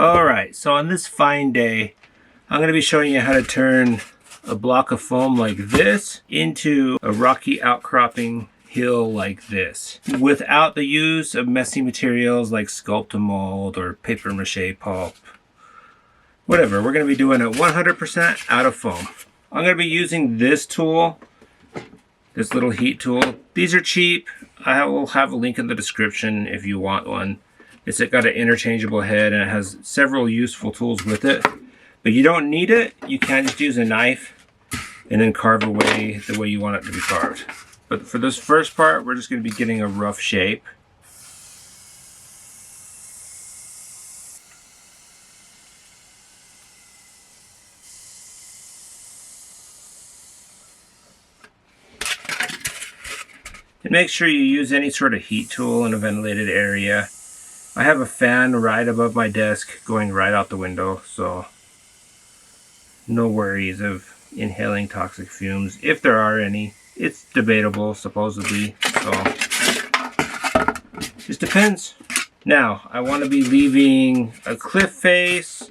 Alright, so on this fine day, I'm going to be showing you how to turn a block of foam like this into a rocky outcropping hill like this without the use of messy materials like Sculptamold or paper mache pulp. Whatever, we're going to be doing it 100% out of foam. I'm going to be using this tool, this little heat tool. These are cheap. I will have a link in the description if you want one. It's got an interchangeable head and it has several useful tools with it. But you don't need it. You can just use a knife and then carve away the way you want it to be carved. But for this first part, we're just going to be getting a rough shape. And make sure you use any sort of heat tool in a ventilated area. I have a fan right above my desk going right out the window, so no worries of inhaling toxic fumes, if there are any. It's debatable, supposedly, so just depends. Now, I want to be leaving a cliff face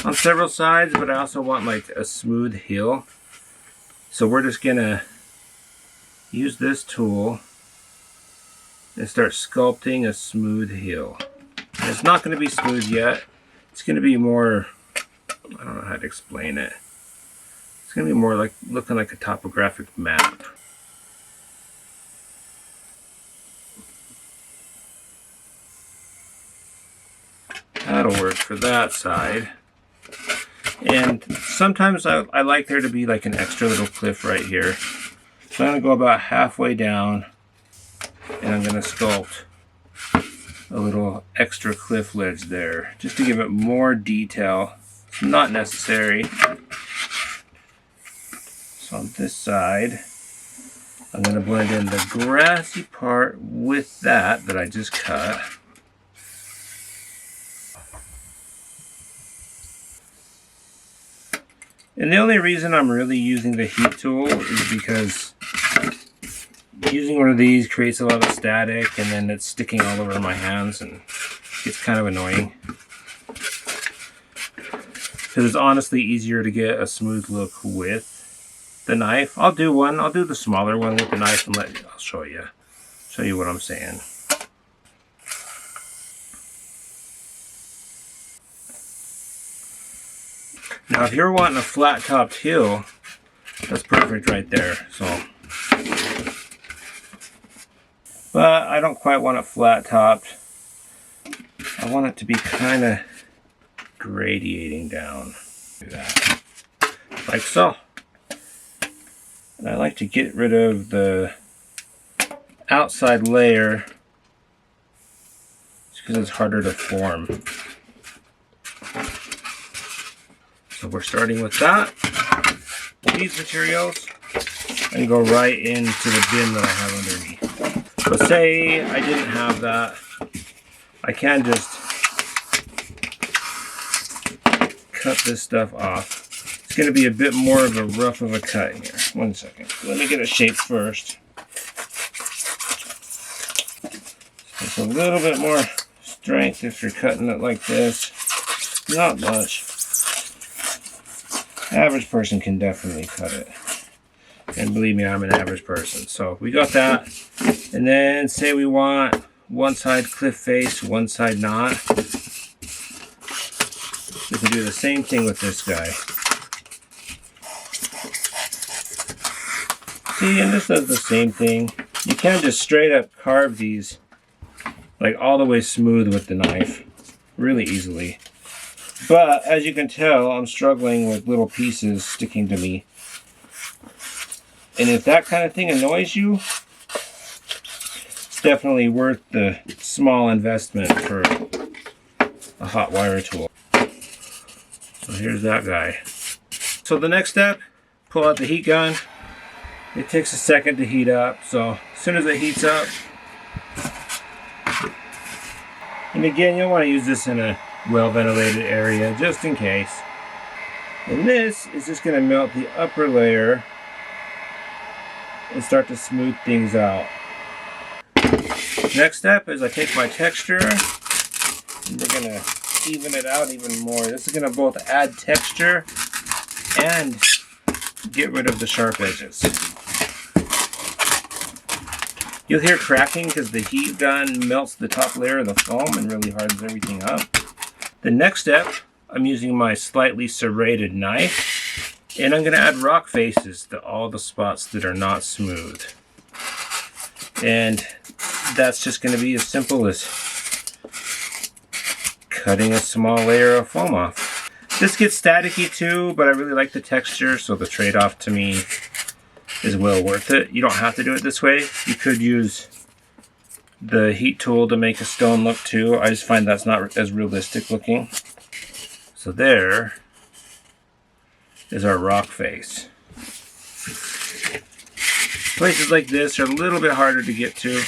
on several sides, but I also want like a smooth hill. So we're just gonna use this tool and start sculpting a smooth hill. And it's not going to be smooth yet. It's going to be more, I don't know how to explain it. It's going to be more like looking like a topographic map. That'll work for that side. And sometimes I like there to be like an extra little cliff right here. So I'm going to go about halfway down and I'm going to sculpt a little extra cliff ledge there just to give it more detail. It's not necessary. So on this side, I'm going to blend in the grassy part with that I just cut. And the only reason I'm really using the heat tool is because using one of these creates a lot of static and then it's sticking all over my hands and it's kind of annoying. Because it's honestly easier to get a smooth look with the knife. I'll do the smaller one with the knife and I'll show you what I'm saying. Now if you're wanting a flat topped hill, that's perfect right there. So. But I don't quite want it flat topped. I want it to be kind of gradiating down. Do that. Like so. And I like to get rid of the outside layer just because it's harder to form. So we're starting with that. These materials and go right into the bin that I have underneath. But say I didn't have that, I can just cut this stuff off. It's going to be a bit more of a rough of a cut here. 1 second. Let me get it shaped first. It's a little bit more strength if you're cutting it like this. Not much. Average person can definitely cut it. And believe me, I'm an average person. So we got that. And then say we want one side cliff face, one side not. We can do the same thing with this guy. See, and this does the same thing. You can just straight up carve these like all the way smooth with the knife really easily. But as you can tell, I'm struggling with little pieces sticking to me. And if that kind of thing annoys you, it's definitely worth the small investment for a hot wire tool. So here's that guy. So the next step, pull out the heat gun. It takes a second to heat up, so as soon as it heats up, and again, you'll want to use this in a well-ventilated area just in case. And this is just going to melt the upper layer and start to smooth things out. Next step is I take my texture and we're going to even it out even more. This is going to both add texture and get rid of the sharp edges. You'll hear cracking because the heat gun melts the top layer of the foam and really hardens everything up. The next step, I'm using my slightly serrated knife, and I'm going to add rock faces to all the spots that are not smooth. And that's just going to be as simple as cutting a small layer of foam off. This gets staticky too, but I really like the texture, so the trade-off to me is well worth it. You don't have to do it this way. You could use the heat tool to make a stone look too. I just find that's not as realistic looking. So there is our rock face. Places like this are a little bit harder to get to.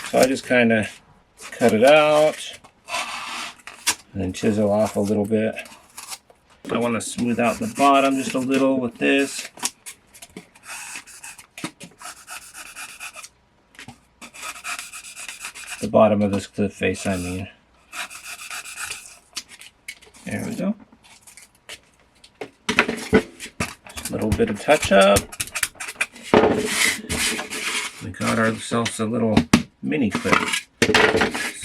So I just kind of cut it out and then chisel off a little bit. I want to smooth out the bottom just a little with this. The bottom of this cliff face, I mean. There we go. Just a little bit of touch up. We got ourselves a little mini cliff.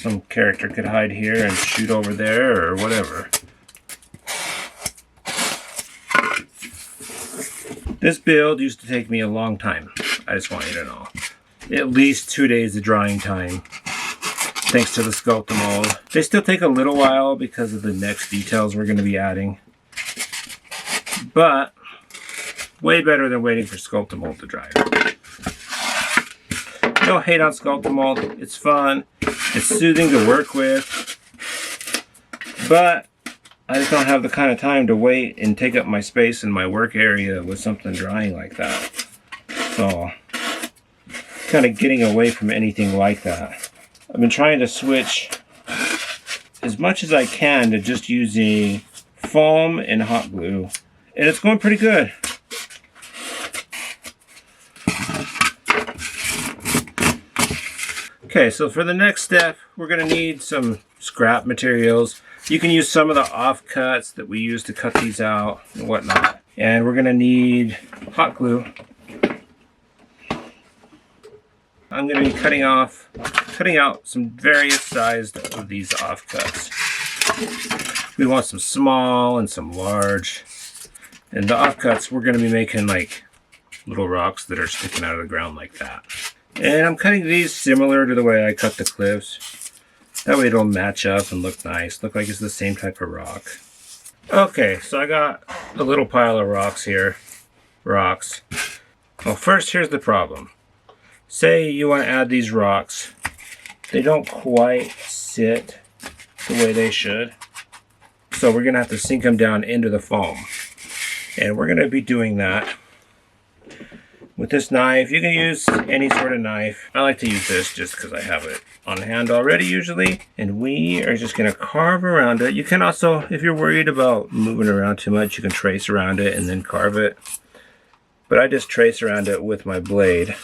Some character could hide here and shoot over there or whatever. This build used to take me a long time. I just want you to know. At least 2 days of drying time. Thanks to the Sculptamold. They still take a little while because of the next details we're going to be adding. But way better than waiting for Sculptamold to dry. No hate on Sculptamold. It's fun. It's soothing to work with. But I just don't have the kind of time to wait and take up my space in my work area with something drying like that. So, kind of getting away from anything like that. I've been trying to switch as much as I can to just using foam and hot glue. And it's going pretty good. Okay, so for the next step, we're going to need some scrap materials. You can use some of the offcuts that we use to cut these out and whatnot. And we're going to need hot glue. I'm going to be cutting out some various sized of these offcuts. We want some small and some large. And the offcuts, we're going to be making like little rocks that are sticking out of the ground like that. And I'm cutting these similar to the way I cut the cliffs. That way it'll match up and look nice. Look like it's the same type of rock. Okay, so I got a little pile of rocks here. Rocks. Well, first, here's the problem. Say you want to add these rocks. They don't quite sit the way they should. So we're going to have to sink them down into the foam. And we're going to be doing that with this knife. You can use any sort of knife. I like to use this just because I have it on hand already usually. And we are just going to carve around it. You can also, if you're worried about moving around too much, you can trace around it and then carve it. But I just trace around it with my blade.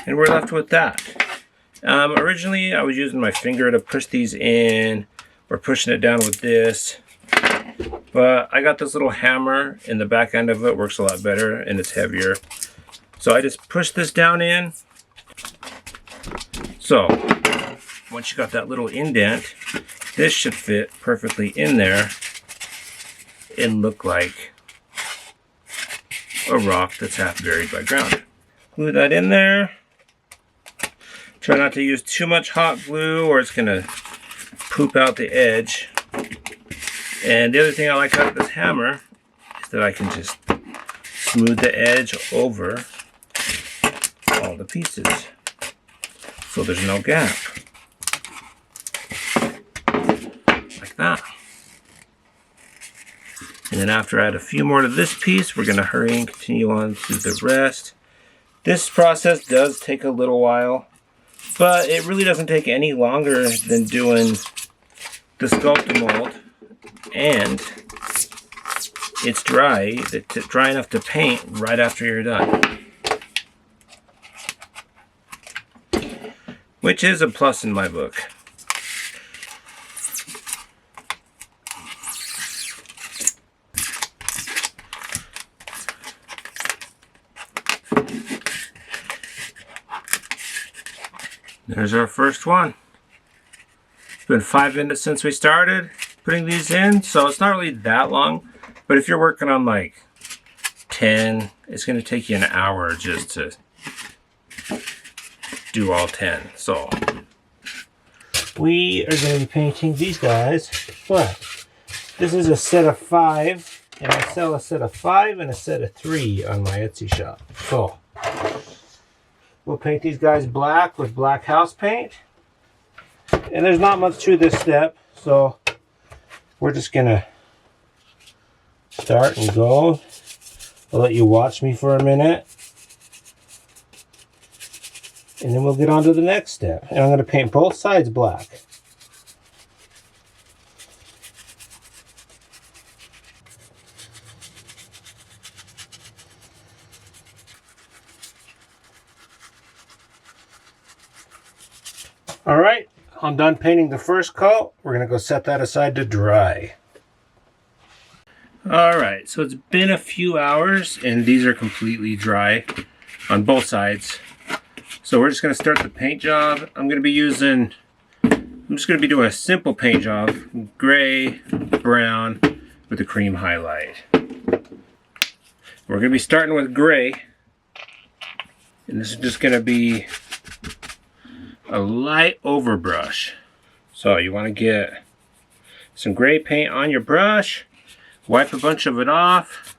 And we're left with that. Originally, I was using my finger to push these in. We're pushing it down with this. But I got this little hammer, and the back end of it works a lot better, and it's heavier. So I just push this down in. So, once you got that little indent, this should fit perfectly in there and look like a rock that's half buried by ground. Glue that in there. Try not to use too much hot glue or it's going to poop out the edge. And the other thing I like about this hammer is that I can just smooth the edge over all the pieces. So there's no gap. Like that. And then after I add a few more to this piece, we're going to hurry and continue on to the rest. This process does take a little while, but it really doesn't take any longer than doing the Sculptamold. And it's dry, dry enough to paint right after you're done. Which is a plus in my book. There's our first one. It's been 5 minutes since we started putting these in, so it's not really that long. But if you're working on like 10, it's going to take you an hour just to do all 10. So we are going to be painting these guys. But this is a set of 5, and I sell a set of 5 and a set of 3 on my Etsy shop. So we'll paint these guys black with black house paint. And there's not much to this step, so we're just gonna start and go. I'll let you watch me for a minute. And then we'll get on to the next step. And I'm gonna paint both sides black. All right, I'm done painting the first coat. We're gonna go set that aside to dry. All right, so it's been a few hours and these are completely dry on both sides. So we're just gonna start the paint job. I'm just gonna be doing a simple paint job, gray, brown, with a cream highlight. We're gonna be starting with gray, and this is just gonna be a light overbrush. So you want to get some gray paint on your brush, wipe a bunch of it off,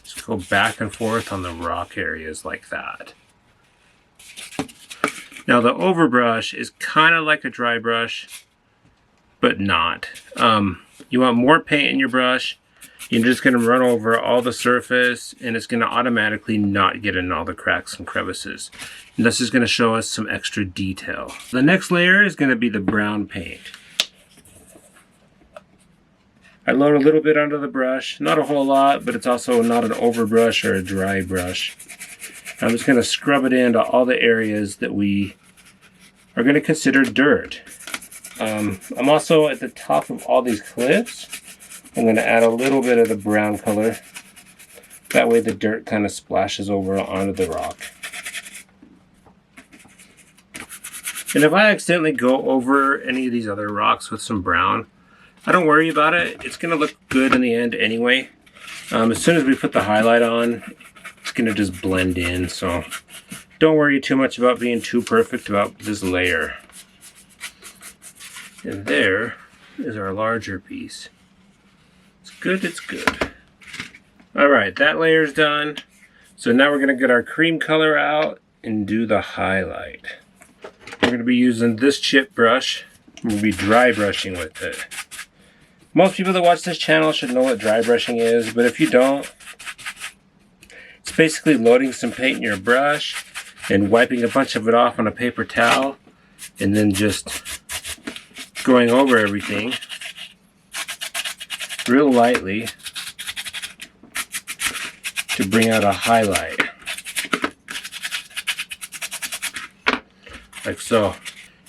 just go back and forth on the rock areas like that. Now the overbrush is kind of like a dry brush, but not. You want more paint in your brush. You're just going to run over all the surface and it's going to automatically not get in all the cracks and crevices. And this is going to show us some extra detail. The next layer is going to be the brown paint. I load a little bit under the brush, not a whole lot, but it's also not an overbrush or a dry brush. I'm just going to scrub it into all the areas that we are going to consider dirt. I'm also at the top of all these cliffs. I'm going to add a little bit of the brown color. That way the dirt kind of splashes over onto the rock. And if I accidentally go over any of these other rocks with some brown, I don't worry about it. It's going to look good in the end anyway. As soon as we put the highlight on, it's going to just blend in. So don't worry too much about being too perfect about this layer. And there is our larger piece. It's good. All right, that layer's done. So now we're gonna get our cream color out and do the highlight. We're gonna be using this chip brush. We'll be dry brushing with it. Most people that watch this channel should know what dry brushing is, but if you don't, it's basically loading some paint in your brush and wiping a bunch of it off on a paper towel and then just going over everything real lightly to bring out a highlight. Like so.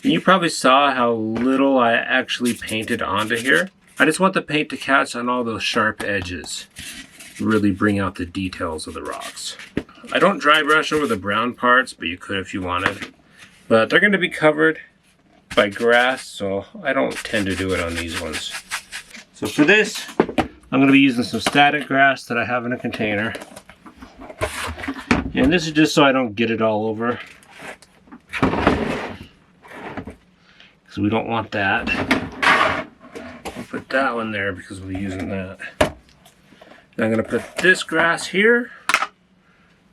And you probably saw how little I actually painted onto here. I just want the paint to catch on all those sharp edges. Really bring out the details of the rocks. I don't dry brush over the brown parts, but you could if you wanted. But they're going to be covered by grass, so I don't tend to do it on these ones. So for this, I'm going to be using some static grass that I have in a container. And this is just so I don't get it all over. Because we don't want that. I'll put that one there because we're using that. Now I'm going to put this grass here.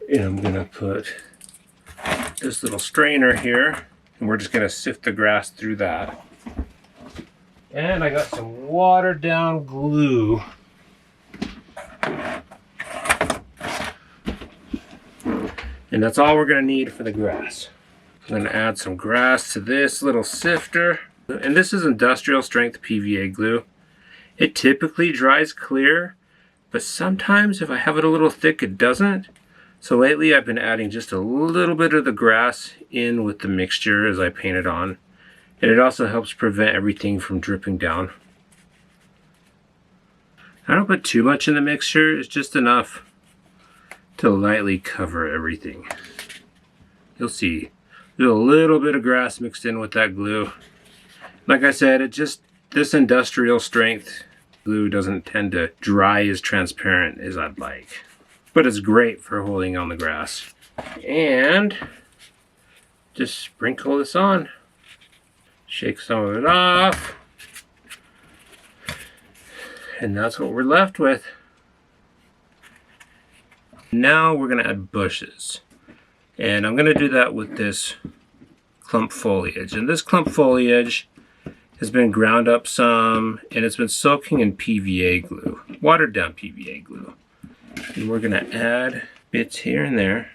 And I'm going to put this little strainer here. And we're just going to sift the grass through that. And I got some watered down glue. And that's all we're going to need for the grass. I'm going to add some grass to this little sifter. And this is industrial strength PVA glue. It typically dries clear, but sometimes if I have it a little thick, it doesn't. So lately I've been adding just a little bit of the grass in with the mixture as I paint it on. And it also helps prevent everything from dripping down. I don't put too much in the mixture, it's just enough to lightly cover everything. You'll see There's a little bit of grass mixed in with that glue. Like I said, this industrial strength glue doesn't tend to dry as transparent as I'd like. But it's great for holding on the grass. And just sprinkle this on. Shake some of it off. And that's what we're left with. Now we're going to add bushes. And I'm going to do that with this clump foliage. And this clump foliage has been ground up some, and it's been soaking in PVA glue, watered down PVA glue. And we're going to add bits here and there.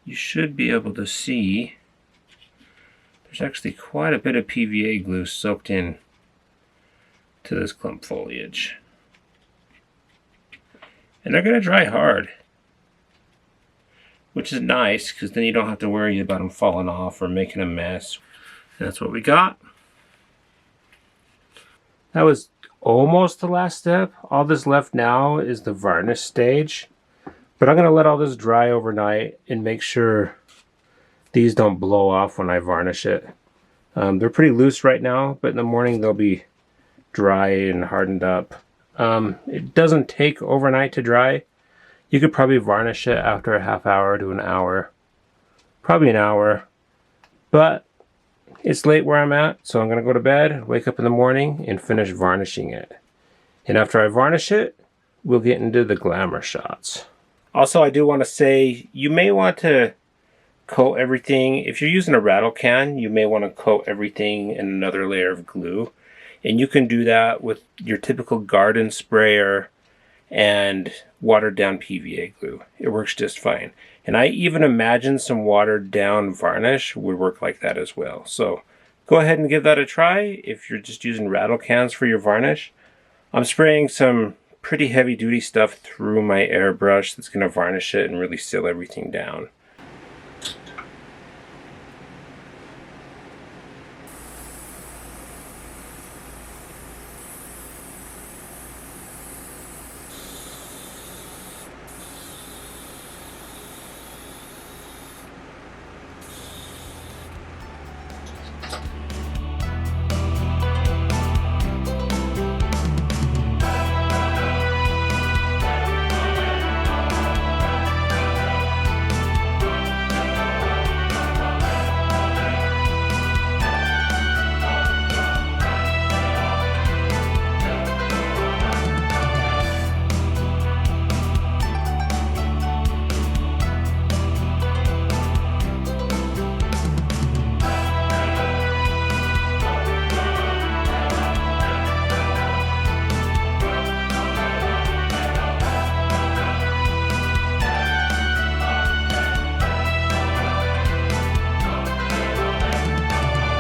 You should be able to see there's actually quite a bit of PVA glue soaked in to this clump foliage. And they're going to dry hard, which is nice because then you don't have to worry about them falling off or making a mess. And that's what we got. That was almost the last step. All that's left now is the varnish stage. But I'm going to let all this dry overnight and make sure these don't blow off when I varnish it. They're pretty loose right now, but in the morning they'll be dry and hardened up. It doesn't take overnight to dry. You could probably varnish it after a half hour to an hour. Probably an hour. But it's late where I'm at, so I'm going to go to bed, wake up in the morning, and finish varnishing it. And after I varnish it, we'll get into the glamour shots. Also, I do want to say, you may want to coat everything. If you're using a rattle can, you may want to coat everything in another layer of glue. And you can do that with your typical garden sprayer and watered down PVA glue. It works just fine. And I even imagine some watered down varnish would work like that as well. So go ahead and give that a try if you're just using rattle cans for your varnish. I'm spraying some pretty heavy duty stuff through my airbrush that's going to varnish it and really seal everything down.